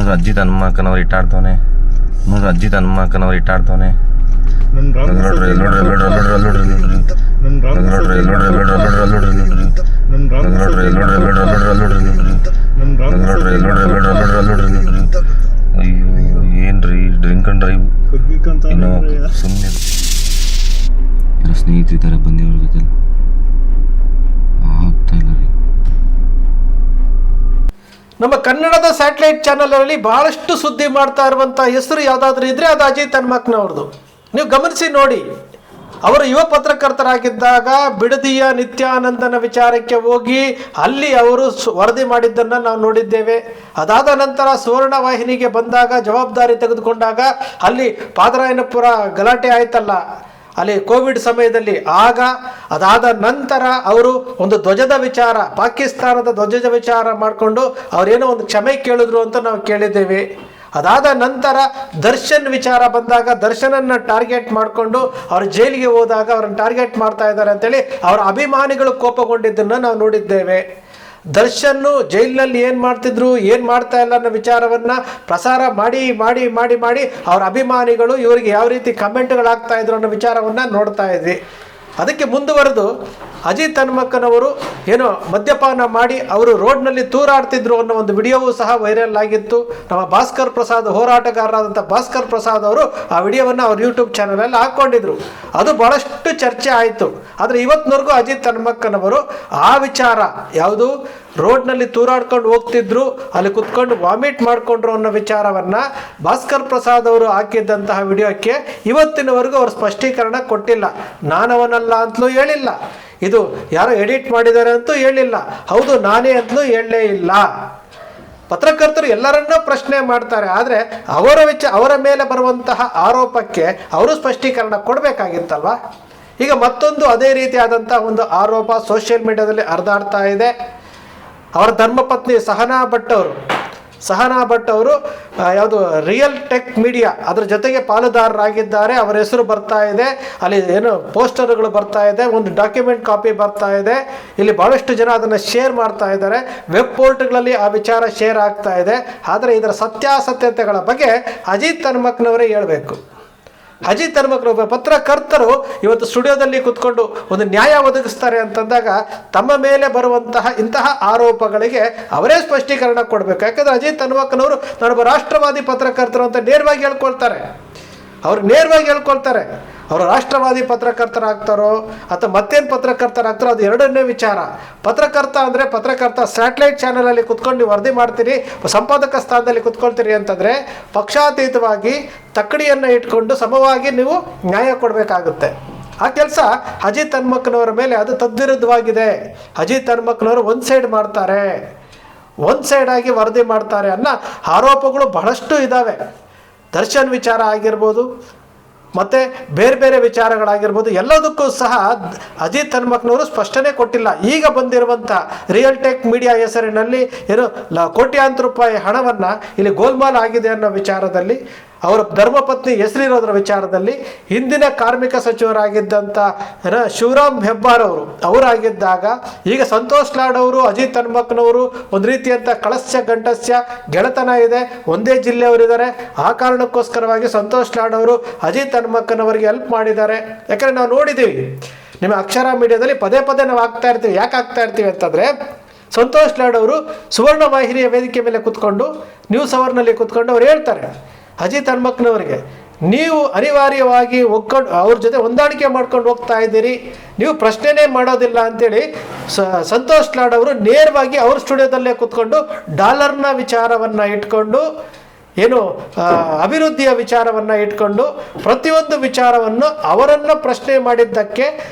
ನೋಡ್ರಿ ಅಜ್ಜಿ ತನ್ನ ಮಕ್ಕನವ್ರು ಇಟ್ಟಾಡ್ತವನೆ. ನೋಡ್ರಿ ಅಜ್ಜಿ ತನ್ನ ಮಕ್ಕನವ್ರು ಇಟ್ಟಾಡ್ತವನೆ. ನೋಡ್ರಿ ನೋಡ್ರಿ ನೋಡ್ರಿ ನೋಡ್ರಿ ನೋಡ್ರಿ ನೋಡ್ರಿ ನೋಡ್ರಿ ನೋಡ್ರಿ ನೋಡ್ರಿ ನೋಡ್ರಿ ನೋಡ್ರಿ ನೋಡ್ರಿ ನೋಡ್ರಿ. ಅಯ್ಯೋ ಏನ್ರಿ ಡ್ರಿಂಕ್ ಅಂಡ್ ಡ್ರೈವ್ ಇನ್ನೋ ಸುಮ್ಮನೆ ಯಾರೋ ಸ್ನೇಹಿತರು ಇದ್ದಾರೆ ಬಂದಿವ್ರ ಜೊತೆ ಆಗ್ತಾ ಇಲ್ಲ ರೀ. ನಮ್ಮ ಕನ್ನಡದ ಸ್ಯಾಟಲೈಟ್ ಚಾನಲಲ್ಲಿ ಬಹಳಷ್ಟು ಸುದ್ದಿ ಮಾಡ್ತಾ ಇರುವಂಥ ಹೆಸರು ಯಾವುದಾದ್ರೂ ಇದ್ರೆ ಅದು ಅಜಿತ್ ಹನುಮಕ್ನವ್ರದ್ದು. ನೀವು ಗಮನಿಸಿ ನೋಡಿ, ಅವರು ಯುವ ಪತ್ರಕರ್ತರಾಗಿದ್ದಾಗ ಬಿಡದಿಯ ನಿತ್ಯಾನಂದನ ವಿಚಾರಕ್ಕೆ ಹೋಗಿ ಅಲ್ಲಿ ಅವರು ವರದಿ ಮಾಡಿದ್ದನ್ನು ನಾವು ನೋಡಿದ್ದೇವೆ. ಅದಾದ ನಂತರ ಸುವರ್ಣ ವಾಹಿನಿಗೆ ಬಂದಾಗ ಜವಾಬ್ದಾರಿ ತೆಗೆದುಕೊಂಡಾಗ ಅಲ್ಲಿ ಪಾದರಾಯನಪುರ ಗಲಾಟೆ ಆಯ್ತಲ್ಲ, ಅಲ್ಲಿ ಕೋವಿಡ್ ಸಮಯದಲ್ಲಿ, ಆಗ ಅದಾದ ನಂತರ ಅವರು ಒಂದು ಧ್ವಜದ ವಿಚಾರ, ಪಾಕಿಸ್ತಾನದ ಧ್ವಜದ ವಿಚಾರ ಮಾಡಿಕೊಂಡು ಅವರೇನೋ ಒಂದು ಕ್ಷಮೆ ಕೇಳಿದ್ರು ಅಂತ ನಾವು ಕೇಳಿದ್ದೇವೆ. ಅದಾದ ನಂತರ ದರ್ಶನ್ ವಿಚಾರ ಬಂದಾಗ ದರ್ಶನನ್ನು ಟಾರ್ಗೆಟ್ ಮಾಡಿಕೊಂಡು ಅವರು ಜೈಲಿಗೆ ಹೋದಾಗ ಅವರನ್ನು ಟಾರ್ಗೆಟ್ ಮಾಡ್ತಾ ಇದ್ದಾರೆ ಅಂತೇಳಿ ಅವರ ಅಭಿಮಾನಿಗಳು ಕೋಪಗೊಂಡಿದ್ದನ್ನು ನಾವು ನೋಡಿದ್ದೇವೆ. ದರ್ಶನ್ನು ಜೈಲಿನಲ್ಲಿ ಏನು ಮಾಡ್ತಿದ್ರು, ಏನು ಮಾಡ್ತಾ ಇಲ್ಲ ಅನ್ನೋ ವಿಚಾರವನ್ನು ಪ್ರಸಾರ ಮಾಡಿ ಮಾಡಿ ಮಾಡಿ ಮಾಡಿ ಅವರ ಅಭಿಮಾನಿಗಳು ಇವರಿಗೆ ಯಾವ ರೀತಿ ಕಮೆಂಟ್ಗಳಾಗ್ತಾ ಇದ್ರು ಅನ್ನೋ ವಿಚಾರವನ್ನು ನೋಡ್ತಾ ಇದ್ವಿ. ಅದಕ್ಕೆ ಮುಂದುವರೆದು ಅಜಿತ್ ಹನುಮಕ್ಕನವರು ಏನೋ ಮದ್ಯಪಾನ ಮಾಡಿ ಅವರು ರೋಡ್ನಲ್ಲಿ ತೂರಾಡ್ತಿದ್ರು ಅನ್ನೋ ಒಂದು ವಿಡಿಯೋವೂ ಸಹ ವೈರಲ್ ಆಗಿತ್ತು. ನಮ್ಮ ಭಾಸ್ಕರ್ ಪ್ರಸಾದ್, ಹೋರಾಟಗಾರರಾದಂಥ ಭಾಸ್ಕರ್ ಪ್ರಸಾದ್ ಅವರು ಆ ವಿಡಿಯೋವನ್ನು ಅವ್ರ ಯೂಟ್ಯೂಬ್ ಚಾನಲಲ್ಲಿ ಹಾಕ್ಕೊಂಡಿದ್ರು. ಅದು ಭಾಳಷ್ಟು ಚರ್ಚೆ ಆಯಿತು. ಆದರೆ ಇವತ್ತಿನವರೆಗೂ ಅಜಿತ್ ಹನುಮಕ್ಕನವರು ಆ ವಿಚಾರ ಯಾವುದು, ರೋಡ್ನಲ್ಲಿ ತೂರಾಡ್ಕೊಂಡು ಹೋಗ್ತಿದ್ರು, ಅಲ್ಲಿ ಕುತ್ಕೊಂಡು ವಾಮಿಟ್ ಮಾಡಿಕೊಂಡ್ರು ಅನ್ನೋ ವಿಚಾರವನ್ನು ಭಾಸ್ಕರ್ ಪ್ರಸಾದ್ ಅವರು ಹಾಕಿದ್ದಂತಹ ವಿಡಿಯೋಕ್ಕೆ ಇವತ್ತಿನವರೆಗೂ ಅವರು ಸ್ಪಷ್ಟೀಕರಣ ಕೊಟ್ಟಿಲ್ಲ. ನಾನವನಲ್ಲ ಅಂತಲೂ ಹೇಳಿಲ್ಲ, ಇದು ಯಾರೋ ಎಡಿಟ್ ಮಾಡಿದ್ದಾರೆ ಅಂತೂ ಹೇಳಿಲ್ಲ, ಹೌದು ನಾನೇ ಅಂತಲೂ ಹೇಳಲೇ ಇಲ್ಲ. ಪತ್ರಕರ್ತರು ಎಲ್ಲರನ್ನೂ ಪ್ರಶ್ನೆ ಮಾಡ್ತಾರೆ, ಆದರೆ ಅವರ ಮೇಲೆ ಬರುವಂತಹ ಆರೋಪಕ್ಕೆ ಅವರು ಸ್ಪಷ್ಟೀಕರಣ ಕೊಡಬೇಕಾಗಿತ್ತಲ್ವ. ಈಗ ಮತ್ತೊಂದು ಅದೇ ರೀತಿಯಾದಂಥ ಒಂದು ಆರೋಪ ಸೋಷಿಯಲ್ ಮೀಡಿಯಾದಲ್ಲಿ ಹರಿದಾಡ್ತಾ ಇದೆ. ಅವರ ಧರ್ಮಪತ್ನಿ ಸಹನಾ ಭಟ್ ಅವರು ಯಾವುದು ರಿಯಲ್ ಟೆಕ್ ಮೀಡಿಯಾ ಅದರ ಜೊತೆಗೆ ಪಾಲುದಾರರಾಗಿದ್ದಾರೆ. ಅವರ ಹೆಸರು ಬರ್ತಾ ಇದೆ, ಅಲ್ಲಿ ಏನು ಪೋಸ್ಟರ್ಗಳು ಬರ್ತಾ ಇದೆ, ಒಂದು ಡಾಕ್ಯುಮೆಂಟ್ ಕಾಪಿ ಬರ್ತಾ ಇದೆ. ಇಲ್ಲಿ ಭಾಳಷ್ಟು ಜನ ಅದನ್ನು ಶೇರ್ ಮಾಡ್ತಾ ಇದ್ದಾರೆ, ವೆಬ್ ಪೋರ್ಟ್ಗಳಲ್ಲಿ ಆ ವಿಚಾರ ಶೇರ್ ಆಗ್ತಾ ಇದೆ. ಆದರೆ ಇದರ ಸತ್ಯಾಸತ್ಯತೆಗಳ ಬಗ್ಗೆ ಅಜಿತ್ ಹನುಮಕ್ನವರೇ ಹೇಳಬೇಕು. ಅಜಿತ್ ಹನುಮಕ್ನವರು ಪತ್ರಕರ್ತರು ಇವತ್ತು ಸ್ಟುಡಿಯೋದಲ್ಲಿ ಕೂತ್ಕೊಂಡು ಒಂದು ನ್ಯಾಯ ಒದಗಿಸ್ತಾರೆ ಅಂತಂದಾಗ ತಮ್ಮ ಮೇಲೆ ಬರುವಂತಹ ಇಂತಹ ಆರೋಪಗಳಿಗೆ ಅವರೇ ಸ್ಪಷ್ಟೀಕರಣ ಕೊಡಬೇಕು. ಯಾಕಂದರೆ ಅಜಿತ್ ಹನುಮಕ್ನವರು ನಾನೊಬ್ಬ ರಾಷ್ಟ್ರವಾದಿ ಪತ್ರಕರ್ತರು ಅಂತ ನೇರವಾಗಿ ಹೇಳ್ಕೊಳ್ತಾರೆ. ಅವರು ರಾಷ್ಟ್ರವಾದಿ ಪತ್ರಕರ್ತರಾಗ್ತಾರೋ ಅಥವಾ ಮತ್ತೇನು ಪತ್ರಕರ್ತರಾಗ್ತಾರೋ ಅದು ಎರಡನೇ ವಿಚಾರ. ಪತ್ರಕರ್ತ ಸ್ಯಾಟಲೈಟ್ ಚಾನಲಲ್ಲಿ ಕುತ್ಕೊಂಡು ನೀವು ವರದಿ ಮಾಡ್ತೀರಿ, ಸಂಪಾದಕ ಸ್ಥಾನದಲ್ಲಿ ಕುತ್ಕೊಳ್ತೀರಿ ಅಂತಂದರೆ ಪಕ್ಷಾತೀತವಾಗಿ ತಕ್ಕಡಿಯನ್ನು ಇಟ್ಕೊಂಡು ಸಮವಾಗಿ ನೀವು ನ್ಯಾಯ ಕೊಡಬೇಕಾಗುತ್ತೆ. ಆ ಕೆಲಸ ಅಜಿತ್ ಹನುಮಕ್ಕನವರ ಮೇಲೆ ಅದು ತದ್ವಿರುದ್ಧವಾಗಿದೆ. ಅಜಿತ್ ಹನುಮಕ್ಕನವರು ಒಂದು ಸೈಡ್ ಆಗಿ ವರದಿ ಮಾಡ್ತಾರೆ ಅನ್ನೋ ಆರೋಪಗಳು ಬಹಳಷ್ಟು ಇದ್ದಾವೆ. ದರ್ಶನ್ ವಿಚಾರ ಆಗಿರ್ಬೋದು, ಮತ್ತು ಬೇರೆ ಬೇರೆ ವಿಚಾರಗಳಾಗಿರ್ಬೋದು, ಎಲ್ಲದಕ್ಕೂ ಸಹ ಅಜಿತ್ ಹನುಮಕ್ನವರು ಸ್ಪಷ್ಟನೆ ಕೊಟ್ಟಿಲ್ಲ. ಈಗ ಬಂದಿರುವಂಥ ರಿಯಲ್ ಟೆಕ್ ಮೀಡಿಯಾ ಹೆಸರಿನಲ್ಲಿ ಏನು ಕೋಟ್ಯಾಂತರ ರೂಪಾಯಿ ಹಣವನ್ನು ಇಲ್ಲಿ ಗೋಲ್ಮಾಲ್ ಆಗಿದೆ ಅನ್ನೋ ವಿಚಾರದಲ್ಲಿ, ಅವರ ಧರ್ಮಪತ್ನಿ ಹೆಸರಿರೋದ್ರ ವಿಚಾರದಲ್ಲಿ, ಹಿಂದಿನ ಕಾರ್ಮಿಕ ಸಚಿವರಾಗಿದ್ದಂಥ ಶಿವರಾಮ್ ಹೆಬ್ಬಾರ್ ಅವರಾಗಿದ್ದಾಗ ಈಗ ಸಂತೋಷ್ ಲಾಡ್ ಅವರು, ಅಜಿತ್ ಹನುಮಕ್ನವರು ಒಂದು ರೀತಿಯಂಥ ಕಳಸ್ಯ ಗಂಟಸ್ಯ ಗೆಳೆತನ ಇದೆ, ಒಂದೇ ಜಿಲ್ಲೆಯವರಿದ್ದಾರೆ. ಆ ಕಾರಣಕ್ಕೋಸ್ಕರವಾಗಿ ಸಂತೋಷ್ ಲಾಡ್ ಅವರು ಅಜಿತ್ ಹನುಮಕ್ಕನವರಿಗೆ ಹೆಲ್ಪ್ ಮಾಡಿದ್ದಾರೆ. ಯಾಕಂದರೆ ನಾವು ನೋಡಿದ್ದೀವಿ ನಿಮ್ಮ ಅಕ್ಷರ ಮೀಡಿಯಾದಲ್ಲಿ ಪದೇ ನಾವು ಯಾಕೆ ಆಗ್ತಾ ಇರ್ತೀವಿ ಅಂತಂದರೆ, ಸಂತೋಷ್ ಲಾಡ್ ಅವರು ಸುವರ್ಣ ವಾಹಿನಿಯ ವೇದಿಕೆ ಮೇಲೆ ಕೂತ್ಕೊಂಡು ನ್ಯೂಸ್ ಅವರ್ನಲ್ಲಿ ಕೂತ್ಕೊಂಡು ಅವ್ರು ಹೇಳ್ತಾರೆ ಅಜಿತ್ ಹನುಮಕ್ನವರಿಗೆ, ನೀವು ಅನಿವಾರ್ಯವಾಗಿ ಅವ್ರ ಜೊತೆ ಹೊಂದಾಣಿಕೆ ಮಾಡ್ಕೊಂಡು ಹೋಗ್ತಾ ಇದ್ದೀರಿ, ನೀವು ಪ್ರಶ್ನೆನೇ ಮಾಡೋದಿಲ್ಲ ಅಂತೇಳಿ ಸಂತೋಷ್ ಲಾಡ್ ಅವರು ನೇರವಾಗಿ ಅವ್ರ ಸ್ಟುಡಿಯೋದಲ್ಲೇ ಕೂತ್ಕೊಂಡು ಡಾಲರ್ನ ವಿಚಾರವನ್ನು ಇಟ್ಕೊಂಡು, ಏನು ಅಭಿವೃದ್ಧಿಯ ವಿಚಾರವನ್ನು ಇಟ್ಕೊಂಡು ಪ್ರತಿಯೊಂದು ವಿಚಾರವನ್ನು ಅವರನ್ನು ಪ್ರಶ್ನೆ ಮಾಡಿದ್ದಕ್ಕೆ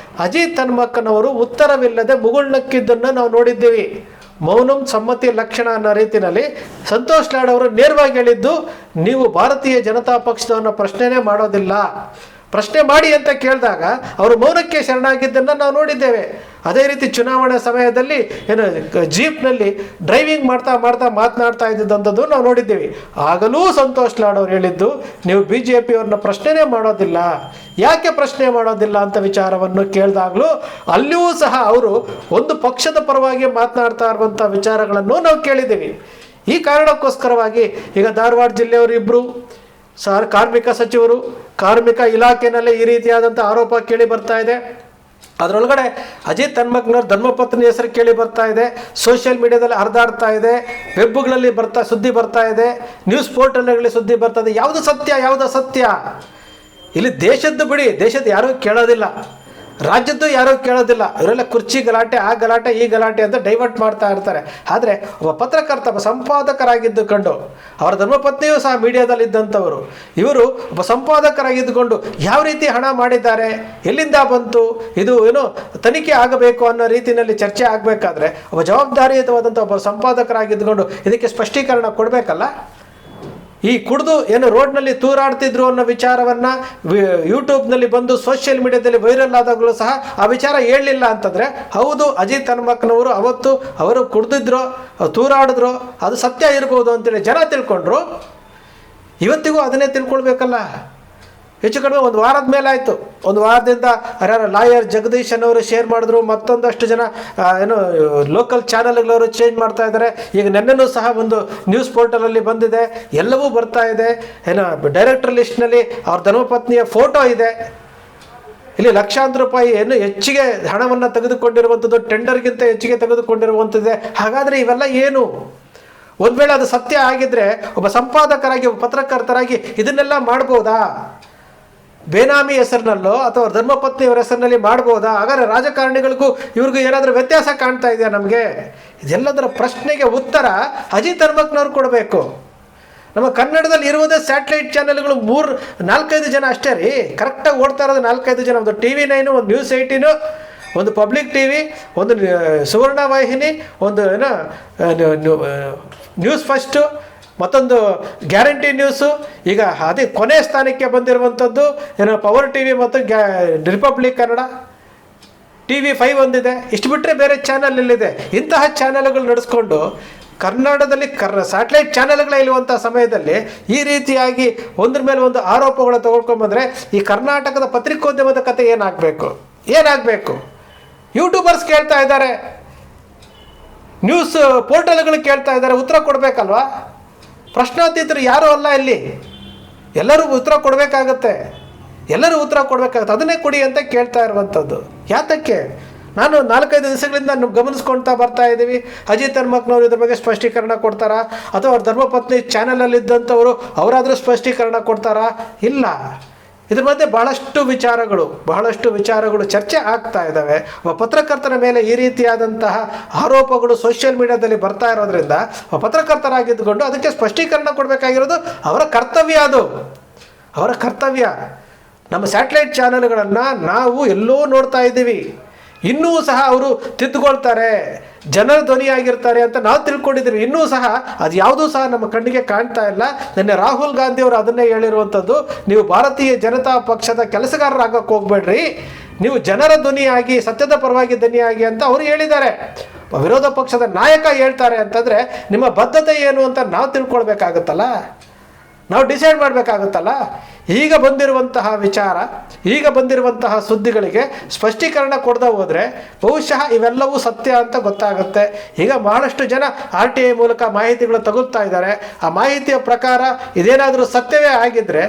ಅಜಿತ್ ಹನುಮಕ್ಕನವರು ಉತ್ತರವಿಲ್ಲದೆ ಮುಗುಳ್ನಕ್ಕಿದ್ದನ್ನು ನಾವು ನೋಡಿದ್ದೀವಿ. ಮೌನಂ ಸಮ್ಮತಿ ಲಕ್ಷಣ ಅನ್ನೋ ರೀತಿಯಲ್ಲಿ ಸಂತೋಷ್ ಲಾಡ್ ಅವರು ನೇರವಾಗಿ ಹೇಳಿದ್ದು, ನೀವು ಭಾರತೀಯ ಜನತಾ ಪಕ್ಷದವನ್ನು ಪ್ರಶ್ನೆನೇ ಮಾಡೋದಿಲ್ಲ, ಪ್ರಶ್ನೆ ಮಾಡಿ ಅಂತ ಕೇಳಿದಾಗ ಅವರು ಮೌನಕ್ಕೆ ಶರಣಾಗಿದ್ದನ್ನು ನಾವು ನೋಡಿದ್ದೇವೆ. ಅದೇ ರೀತಿ ಚುನಾವಣೆ ಸಮಯದಲ್ಲಿ ಏನು ಜೀಪ್ನಲ್ಲಿ ಡ್ರೈವಿಂಗ್ ಮಾಡ್ತಾ ಮಾತನಾಡ್ತಾ ಇದ್ದಿದ್ದಂಥದ್ದು ನಾವು ನೋಡಿದ್ದೇವೆ. ಆಗಲೂ ಸಂತೋಷ್ ಲಾಡ್ ಅವರು ಹೇಳಿದ್ದು, ನೀವು BJP ಅವ್ರನ್ನ ಪ್ರಶ್ನೆನೇ ಮಾಡೋದಿಲ್ಲ, ಯಾಕೆ ಪ್ರಶ್ನೆ ಮಾಡೋದಿಲ್ಲ ಅಂತ ವಿಚಾರವನ್ನು ಕೇಳಿದಾಗಲೂ ಅಲ್ಲಿಯೂ ಸಹ ಅವರು ಒಂದು ಪಕ್ಷದ ಪರವಾಗಿ ಮಾತನಾಡ್ತಾ ಇರುವಂಥ ವಿಚಾರಗಳನ್ನು ನಾವು ಕೇಳಿದ್ದೀವಿ. ಈ ಕಾರಣಕ್ಕೋಸ್ಕರವಾಗಿ ಈಗ ಧಾರವಾಡ ಜಿಲ್ಲೆಯವರು ಇಬ್ಬರು ಕಾರ್ಮಿಕ ಸಚಿವರು ಕಾರ್ಮಿಕ ಇಲಾಖೆಯಲ್ಲೇ ಈ ರೀತಿಯಾದಂಥ ಆರೋಪ ಕೇಳಿ ಬರ್ತಾ ಇದೆ. ಅದರೊಳಗಡೆ ಅಜಿತ್ ಹನುಮಕ್ಕನವ್ರ ಧರ್ಮಪತ್ನಿ ಹೆಸರು ಕೇಳಿ ಬರ್ತಾ ಇದೆ, ಸೋಷಿಯಲ್ ಮೀಡಿಯಾದಲ್ಲಿ ಹರಿದಾಡ್ತಾ ಇದೆ, ವೆಬ್ಗಳಲ್ಲಿ ಸುದ್ದಿ ಬರ್ತಾ ಇದೆ, ನ್ಯೂಸ್ ಪೋರ್ಟಲ್ಗಳಲ್ಲಿ ಸುದ್ದಿ ಬರ್ತಾ ಇದೆ. ಯಾವುದು ಸತ್ಯ ಯಾವುದು ಅಸತ್ಯ? ಇಲ್ಲಿ ದೇಶದ್ದು ಬಿಡಿ, ದೇಶದ್ದು ಯಾರೂ ಕೇಳೋದಿಲ್ಲ, ರಾಜ್ಯದ್ದು ಯಾರೂ ಕೇಳೋದಿಲ್ಲ. ಇವರೆಲ್ಲ ಕುರ್ಚಿ ಗಲಾಟೆ, ಆ ಗಲಾಟೆ, ಈ ಗಲಾಟೆ ಅಂತ ಡೈವರ್ಟ್ ಮಾಡ್ತಾ ಇರ್ತಾರೆ. ಆದರೆ ಒಬ್ಬ ಪತ್ರಕರ್ತ, ಒಬ್ಬ ಸಂಪಾದಕರಾಗಿದ್ದುಕೊಂಡು, ಅವರ ಧರ್ಮಪತ್ನಿಯೂ ಸಹ ಮೀಡಿಯಾದಲ್ಲಿ ಇದ್ದಂಥವರು, ಇವರು ಒಬ್ಬ ಸಂಪಾದಕರಾಗಿದ್ದುಕೊಂಡು ಯಾವ ರೀತಿ ಹಣ ಮಾಡಿದ್ದಾರೆ, ಎಲ್ಲಿಂದ ಬಂತು, ಇದು ಏನು ತನಿಖೆ ಆಗಬೇಕು ಅನ್ನೋ ರೀತಿಯಲ್ಲಿ ಚರ್ಚೆ ಆಗಬೇಕಾದ್ರೆ ಒಬ್ಬ ಜವಾಬ್ದಾರಿಯುತವಾದಂಥ ಒಬ್ಬ ಸಂಪಾದಕರಾಗಿದ್ದುಕೊಂಡು ಇದಕ್ಕೆ ಸ್ಪಷ್ಟೀಕರಣ ಕೊಡಬೇಕಲ್ಲ. ಈ ಕುಡಿದು ಏನು ರೋಡ್ನಲ್ಲಿ ತೂರಾಡ್ತಿದ್ರು ಅನ್ನೋ ವಿಚಾರವನ್ನು ಯೂಟ್ಯೂಬ್ನಲ್ಲಿ ಬಂದು ಸೋಷಿಯಲ್ ಮೀಡಿಯಾದಲ್ಲಿ ವೈರಲ್ ಆದಾಗಲೂ ಸಹ ಆ ವಿಚಾರ ಹೇಳಲಿಲ್ಲ ಅಂತಂದರೆ, ಹೌದು ಅಜಿತ್ ಹನುಮಕ್ಕನವರು ಅವತ್ತು ಅವರು ಕುಡಿದಿದ್ರು, ತೂರಾಡಿದ್ರು, ಅದು ಸತ್ಯ ಇರ್ಬೋದು ಅಂತೇಳಿ ಜನ ತಿಳ್ಕೊಂಡ್ರು. ಇವತ್ತಿಗೂ ಅದನ್ನೇ ತಿಳ್ಕೊಳ್ಬೇಕಲ್ಲ. ಹೆಚ್ಚು ಕಡಿಮೆ ಒಂದು ವಾರದ ಮೇಲೆ ಆಯಿತು. ಒಂದು ವಾರದಿಂದ ಯಾರು ಲಾಯರ್ ಜಗದೀಶ್ ಅನ್ನೋರು ಶೇರ್ ಮಾಡಿದ್ರು, ಮತ್ತೊಂದಷ್ಟು ಜನ ಏನು ಲೋಕಲ್ ಚಾನಲ್ಗಳವರು ಚೇಂಜ್ ಮಾಡ್ತಾ ಇದ್ದಾರೆ. ಈಗ ನೆನ್ನೆನೂ ಸಹ ಒಂದು ನ್ಯೂಸ್ ಪೋರ್ಟಲಲ್ಲಿ ಬಂದಿದೆ, ಎಲ್ಲವೂ ಬರ್ತಾ ಇದೆ. ಏನು ಡೈರೆಕ್ಟರ್ ಲಿಸ್ಟ್ನಲ್ಲಿ ಅವ್ರ ಧರ್ಮಪತ್ನಿಯ ಫೋಟೋ ಇದೆ. ಇಲ್ಲಿ ಲಕ್ಷಾಂತರ ರೂಪಾಯಿ ಏನು ಹೆಚ್ಚಿಗೆ ಹಣವನ್ನು ತೆಗೆದುಕೊಂಡಿರುವಂಥದ್ದು, ಟೆಂಡರ್ಗಿಂತ ಹೆಚ್ಚಿಗೆ ತೆಗೆದುಕೊಂಡಿರುವಂಥದ್ದಿದೆ. ಹಾಗಾದರೆ ಇವೆಲ್ಲ ಏನು? ಒಂದು ವೇಳೆ ಅದು ಸತ್ಯ ಆಗಿದ್ದರೆ ಒಬ್ಬ ಸಂಪಾದಕರಾಗಿ, ಒಬ್ಬ ಪತ್ರಕರ್ತರಾಗಿ ಇದನ್ನೆಲ್ಲ ಮಾಡ್ಬೋದಾ? ಬೇನಾಮಿ ಹೆಸರಿನಲ್ಲೋ ಅಥವಾ ಧರ್ಮಪತ್ನಿಯವರ ಹೆಸರಿನಲ್ಲಿ ಮಾಡ್ಬೋದಾ? ಹಾಗಾದರೆ ರಾಜಕಾರಣಿಗಳಿಗೂ ಇವ್ರಿಗೂ ಏನಾದರೂ ವ್ಯತ್ಯಾಸ ಕಾಣ್ತಾ ಇದೆಯಾ ನಮಗೆ? ಇದೆಲ್ಲದರ ಪ್ರಶ್ನೆಗೆ ಉತ್ತರ ಅಜಿತ್ ಹನುಮಕ್ಕನವ್ರು ಕೊಡಬೇಕು. ನಮ್ಮ ಕನ್ನಡದಲ್ಲಿ ಇರುವುದೇ ಸ್ಯಾಟಲೈಟ್ ಚಾನೆಲ್ಗಳು 4-5 ಜನ ಅಷ್ಟೇ ರೀ, ಕರೆಕ್ಟಾಗಿ ಓಡ್ತಾ ಇರೋದು 4-5 ಜನ. ಒಂದು TV9, ಒಂದು ನ್ಯೂಸ್ 18, ಒಂದು ಪಬ್ಲಿಕ್ TV, ಒಂದು ಸುವರ್ಣ ವಾಹಿನಿ, ಒಂದು ನ್ಯೂಸ್ ಫಸ್ಟು, ಮತ್ತೊಂದು ಗ್ಯಾರಂಟಿ ನ್ಯೂಸು. ಈಗ ಅದೇ ಕೊನೆ ಸ್ಥಾನಕ್ಕೆ ಬಂದಿರುವಂಥದ್ದು ಪವರ್ TV ಮತ್ತು ರಿಪಬ್ಲಿಕ್ ಕನ್ನಡ, TV5 ಒಂದಿದೆ. ಇಷ್ಟು ಬಿಟ್ಟರೆ ಬೇರೆ ಚಾನಲ್ ಇಲ್ಲಿದೆ. ಇಂತಹ ಚಾನೆಲ್ಗಳು ನಡೆಸ್ಕೊಂಡು ಕನ್ನಡದಲ್ಲಿ ಸ್ಯಾಟಲೈಟ್ ಚಾನೆಲ್ಗಳೇ ಇರುವಂಥ ಸಮಯದಲ್ಲಿ ಈ ರೀತಿಯಾಗಿ ಒಂದ್ರ ಮೇಲೆ ಒಂದು ಆರೋಪಗಳು ತಗೊಳ್ಕೊಂಬಂದರೆ ಈ ಕರ್ನಾಟಕದ ಪತ್ರಿಕೋದ್ಯಮದ ಕತೆ ಏನಾಗಬೇಕು? ಯೂಟ್ಯೂಬರ್ಸ್ ಕೇಳ್ತಾ ಇದ್ದಾರೆ, ನ್ಯೂಸ್ ಪೋರ್ಟಲ್ಗಳು ಕೇಳ್ತಾ ಇದ್ದಾರೆ, ಉತ್ತರ ಕೊಡಬೇಕಲ್ವಾ? ಪ್ರಶ್ನಾತೀತರು ಯಾರೂ ಅಲ್ಲ ಇಲ್ಲಿ, ಎಲ್ಲರೂ ಉತ್ತರ ಕೊಡಬೇಕಾಗತ್ತೆ. ಅದನ್ನೇ ಕೊಡಿ ಅಂತ ಕೇಳ್ತಾ ಇರುವಂಥದ್ದು. ಯಾತಕ್ಕೆ? ನಾನು 4-5 ದಿವಸಗಳಿಂದ ಗಮನಿಸ್ಕೊಳ್ತಾ ಬರ್ತಾ ಇದ್ದೀವಿ. ಅಜಿತ್ ಹನುಮಕ್ಕನವರು ಇದ್ರ ಬಗ್ಗೆ ಸ್ಪಷ್ಟೀಕರಣ ಕೊಡ್ತಾರಾ? ಅಥವಾ ಅವ್ರ ಧರ್ಮಪತ್ನಿ ಚಾನಲಲ್ಲಿ ಇದ್ದಂಥವರು ಅವರಾದರೂ ಸ್ಪಷ್ಟೀಕರಣ ಕೊಡ್ತಾರಾ? ಇಲ್ಲ. ಇದ್ರ ಮಧ್ಯೆ ಬಹಳಷ್ಟು ವಿಚಾರಗಳು ಚರ್ಚೆ ಆಗ್ತಾ ಇದ್ದಾವೆ. ಒಬ್ಬ ಪತ್ರಕರ್ತರ ಮೇಲೆ ಈ ರೀತಿಯಾದಂತಹ ಆರೋಪಗಳು ಸೋಷಿಯಲ್ ಮೀಡಿಯಾದಲ್ಲಿ ಬರ್ತಾ ಇರೋದ್ರಿಂದ ಪತ್ರಕರ್ತರಾಗಿದ್ದುಕೊಂಡು ಅದಕ್ಕೆ ಸ್ಪಷ್ಟೀಕರಣ ಕೊಡಬೇಕಾಗಿರೋದು ಅವರ ಕರ್ತವ್ಯ. ನಮ್ಮ ಸ್ಯಾಟಲೈಟ್ ಚಾನೆಲ್ಗಳನ್ನು ನಾವು ಎಲ್ಲೋ ನೋಡ್ತಾ ಇದ್ದೀವಿ, ಇನ್ನೂ ಸಹ ಅವರು ತಿದ್ದುಕೊಳ್ತಾರೆ, ಜನರ ಧ್ವನಿಯಾಗಿರ್ತಾರೆ ಅಂತ ನಾವು ತಿಳ್ಕೊಂಡಿದ್ದೀವಿ. ಇನ್ನೂ ಸಹ ಅದು ಯಾವುದೂ ಸಹ ನಮ್ಮ ಕಣ್ಣಿಗೆ ಕಾಣ್ತಾ ಇಲ್ಲ. ನಿನ್ನೆ ರಾಹುಲ್ ಗಾಂಧಿ ಅವರು ಅದನ್ನೇ ಹೇಳಿರುವಂಥದ್ದು, ನೀವು ಭಾರತೀಯ ಜನತಾ ಪಕ್ಷದ ಕೆಲಸಗಾರರಾಗಕ್ಕೆ ಹೋಗ್ಬೇಡ್ರಿ, ನೀವು ಜನರ ಧ್ವನಿಯಾಗಿ, ಸತ್ಯದ ಪರವಾಗಿ ಧ್ವನಿಯಾಗಿ ಅಂತ ಅವರು ಹೇಳಿದ್ದಾರೆ. ವಿರೋಧ ಪಕ್ಷದ ನಾಯಕ ಹೇಳ್ತಾರೆ ಅಂತಂದರೆ ನಿಮ್ಮ ಬದ್ಧತೆ ಏನು ಅಂತ ನಾವು ತಿಳ್ಕೊಳ್ಬೇಕಾಗುತ್ತಲ್ಲ, ನಾವು ಡಿಸೈಡ್ ಮಾಡಬೇಕಾಗುತ್ತಲ್ಲ. ಈಗ ಬಂದಿರುವಂತಹ ಸುದ್ದಿಗಳಿಗೆ ಸ್ಪಷ್ಟೀಕರಣ ಕೊಡದೆ ಹೋದರೆ ಬಹುಶಃ ಇವೆಲ್ಲವೂ ಸತ್ಯ ಅಂತ ಗೊತ್ತಾಗುತ್ತೆ. ಈಗ ಬಹಳಷ್ಟು ಜನ RTI ಮೂಲಕ ಮಾಹಿತಿಗಳು ತಗೊಳ್ತಾ ಇದ್ದಾರೆ. ಆ ಮಾಹಿತಿಯ ಪ್ರಕಾರ ಇದೇನಾದರೂ ಸತ್ಯವೇ ಆಗಿದ್ದರೆ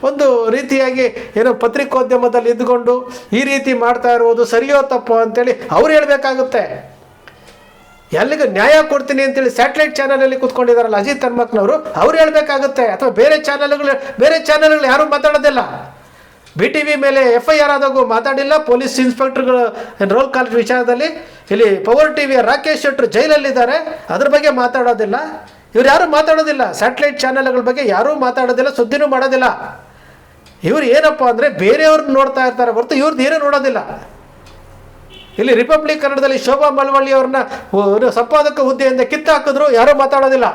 ಒಂದು ರೀತಿಯಾಗಿ ಏನೋ ಪತ್ರಿಕೋದ್ಯಮದಲ್ಲಿ ಇದ್ದುಕೊಂಡು ಈ ರೀತಿ ಮಾಡ್ತಾ ಇರುವುದು ಸರಿಯೋ ತಪ್ಪೋ ಅಂತೇಳಿ ಅವ್ರು ಹೇಳಬೇಕಾಗುತ್ತೆ. ಎಲ್ಲಿಗೂ ನ್ಯಾಯ ಕೊಡ್ತೀನಿ ಅಂತೇಳಿ ಸ್ಯಾಟಲೈಟ್ ಚಾನಲಲ್ಲಿ ಕೂತ್ಕೊಂಡಿದ್ದಾರಲ್ಲ ಅಜಿತ್ ಹನುಮಕ್ಕನವರು, ಅವ್ರು ಹೇಳಬೇಕಾಗುತ್ತೆ. ಅಥವಾ ಬೇರೆ ಚಾನಲ್ಗಳು ಯಾರೂ ಮಾತಾಡೋದಿಲ್ಲ. BTV ಮೇಲೆ FIR ಆದಾಗೂ ಮಾತಾಡಿಲ್ಲ, ಪೊಲೀಸ್ ಇನ್ಸ್ಪೆಕ್ಟರ್ಗಳು ರೋಲ್ ಕಾಲ್ ವಿಚಾರದಲ್ಲಿ. ಇಲ್ಲಿ ಪವರ್ TVಯ ರಾಕೇಶ್ ಶೆಟ್ಟರು ಜೈಲಲ್ಲಿದ್ದಾರೆ, ಅದ್ರ ಬಗ್ಗೆ ಮಾತಾಡೋದಿಲ್ಲ. ಇವ್ರು ಯಾರೂ ಮಾತಾಡೋದಿಲ್ಲ, ಸ್ಯಾಟಲೈಟ್ ಚಾನಲ್ಗಳ ಬಗ್ಗೆ ಯಾರೂ ಮಾತಾಡೋದಿಲ್ಲ, ಸುದ್ದಿನೂ ಮಾಡೋದಿಲ್ಲ. ಇವ್ರು ಏನಪ್ಪ ಅಂದರೆ ಬೇರೆಯವ್ರನ್ನ ನೋಡ್ತಾ ಇರ್ತಾರೆ ಹೊರತು ಇವ್ರದ್ದು ಏನೂ ನೋಡೋದಿಲ್ಲ. ಇಲ್ಲಿ ರಿಪಬ್ಲಿಕ್ ಕನ್ನಡದಲ್ಲಿ ಶೋಭಾ ಮಳವಳ್ಳಿ ಅವ್ರನ್ನ ಸಂಪಾದಕ ಹುದ್ದೆಯಿಂದ ಕಿತ್ತಾಕಿದ್ರು, ಯಾರೂ ಮಾತಾಡೋದಿಲ್ಲ.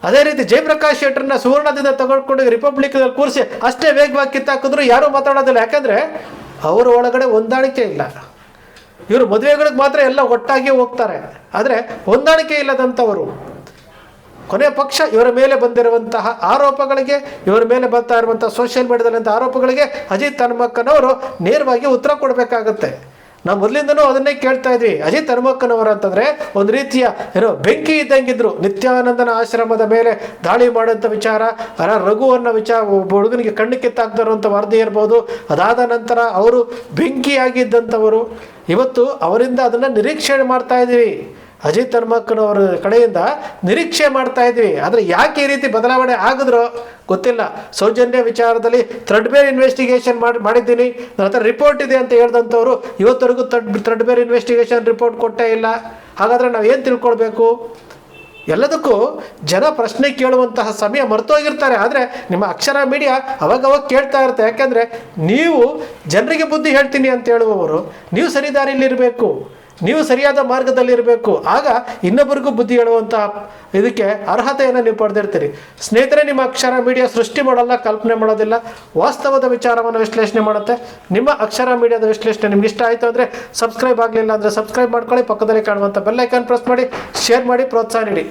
ಅದೇ ರೀತಿ ಜಯಪ್ರಕಾಶ್ ಶೆಟ್ಟರನ್ನ ಸುವರ್ಣದಿಂದ ತಗೊಂಡ್ಕೊಂಡು ರಿಪಬ್ಲಿಕ್ನಲ್ಲಿ ಕೂರಿಸಿ ಅಷ್ಟೇ ವೇಗವಾಗಿ ಕಿತ್ತಾಕಿದ್ರು, ಯಾರೂ ಮಾತಾಡೋದಿಲ್ಲ. ಯಾಕಂದರೆ ಅವರ ಒಳಗಡೆ ಹೊಂದಾಣಿಕೆ ಇಲ್ಲ. ಇವರು ಮದುವೆಗಳಿಗೆ ಮಾತ್ರ ಎಲ್ಲ ಒಟ್ಟಾಗಿ ಹೋಗ್ತಾರೆ, ಆದರೆ ಹೊಂದಾಣಿಕೆ ಇಲ್ಲದಂಥವರು. ಕೊನೆಯ ಪಕ್ಷ ಇವರ ಮೇಲೆ ಬಂದಿರುವಂತಹ ಆರೋಪಗಳಿಗೆ, ಇವರ ಮೇಲೆ ಬರ್ತಾ ಇರುವಂಥ ಸೋಷಿಯಲ್ ಮೀಡಿಯಾದಲ್ಲಿಂಥ ಆರೋಪಗಳಿಗೆ ಅಜಿತ್ ಹನುಮಕ್ಕನವರು ನೇರವಾಗಿ ಉತ್ತರ ಕೊಡಬೇಕಾಗತ್ತೆ. ನಾವು ಮೊದಲಿಂದನೂ ಅದನ್ನೇ ಕೇಳ್ತಾ ಇದ್ವಿ. ಅಜಿತ್ ಹನುಮಕ್ಕನವರು ಅಂತಂದರೆ ಒಂದು ರೀತಿಯ ಬೆಂಕಿ ಇದ್ದಂಗಿದ್ರು. ನಿತ್ಯಾನಂದನ ಆಶ್ರಮದ ಮೇಲೆ ದಾಳಿ ಮಾಡೋಂಥ ವಿಚಾರ, ರಘುವನ್ನ ಒಬ್ಬ ಹುಡುಗನಿಗೆ ಕಣ್ಣು ಕಿತ್ತಾಕ್ತಾರಂಥ ವರದಿ ಇರ್ಬೋದು. ಅದಾದ ನಂತರ ಅವರು ಬೆಂಕಿಯಾಗಿದ್ದಂಥವರು. ಇವತ್ತು ಅವರಿಂದ ಅದನ್ನು ನಿರೀಕ್ಷೆ ಮಾಡ್ತಾ ಇದ್ದೀವಿ. ಅಜಿತ್ ಹನುಮಕ್ಕನವರ ಕಡೆಯಿಂದ ನಿರೀಕ್ಷೆ ಮಾಡ್ತಾ ಇದ್ವಿ. ಆದರೆ ಯಾಕೆ ಈ ರೀತಿ ಬದಲಾವಣೆ ಆಗಿದ್ರೋ ಗೊತ್ತಿಲ್ಲ. ಸೌಜನ್ಯ ವಿಚಾರದಲ್ಲಿ ಥ್ರೆಡ್ಬೇರ್ ಇನ್ವೆಸ್ಟಿಗೇಷನ್ ಮಾಡಿದ್ದೀನಿ, ನನ್ನ ಹತ್ರ ರಿಪೋರ್ಟ್ ಇದೆ ಅಂತ ಹೇಳ್ದಂಥವ್ರು ಇವತ್ತವರೆಗೂ ಥ್ರೆಡ್ಬೇರ್ ಇನ್ವೆಸ್ಟಿಗೇಷನ್ ರಿಪೋರ್ಟ್ ಕೊಟ್ಟೇ ಇಲ್ಲ. ಹಾಗಾದರೆ ನಾವು ಏನು ತಿಳ್ಕೊಳ್ಬೇಕು? ಎಲ್ಲದಕ್ಕೂ ಜನ ಪ್ರಶ್ನೆ ಕೇಳುವಂತಹ ಸಮಯ ಮರ್ತೋಗಿರ್ತಾರೆ. ಆದರೆ ನಿಮ್ಮ ಅಕ್ಷರ ಮೀಡಿಯಾ ಅವಾಗವಾಗ ಕೇಳ್ತಾ ಇರುತ್ತೆ. ಯಾಕೆಂದರೆ ನೀವು ಜನರಿಗೆ ಬುದ್ಧಿ ಹೇಳ್ತೀನಿ ಅಂತ ಹೇಳುವವರು, ನೀವು ಸರಿದಾರಿಯಲ್ಲಿರಬೇಕು, ನೀವು ಸರಿಯಾದ ಮಾರ್ಗದಲ್ಲಿರಬೇಕು. ಆಗ ಇನ್ನೊಬ್ಬರಿಗೂ ಬುದ್ಧಿ ಹೇಳುವಂತಹ ಇದಕ್ಕೆ ಅರ್ಹತೆಯನ್ನು ನೀವು ಪಡೆದಿರ್ತೀರಿ. ಸ್ನೇಹಿತರೆ, ನಿಮ್ಮ ಅಕ್ಷರ ಮೀಡಿಯಾ ಸೃಷ್ಟಿ ಮಾಡಲ್ಲ, ಕಲ್ಪನೆ ಮಾಡೋದಿಲ್ಲ, ವಾಸ್ತವದ ವಿಚಾರವನ್ನು ವಿಶ್ಲೇಷಣೆ ಮಾಡುತ್ತೆ. ನಿಮ್ಮ ಅಕ್ಷರ ಮೀಡಿಯಾದ ವಿಶ್ಲೇಷಣೆ ನಿಮ್ಗೆ ಇಷ್ಟ ಆಯಿತು ಅಂದರೆ ಸಬ್ಸ್ಕ್ರೈಬ್ ಆಗಲಿಲ್ಲ ಅಂದರೆ ಸಬ್ಸ್ಕ್ರೈಬ್ ಮಾಡ್ಕೊಳ್ಳಿ. ಪಕ್ಕದಲ್ಲಿ ಕಾಣುವಂಥ ಬೆಲ್ ಐಕಾನ್ ಪ್ರೆಸ್ ಮಾಡಿ, ಶೇರ್ ಮಾಡಿ, ಪ್ರೋತ್ಸಾಹ ನೀಡಿ.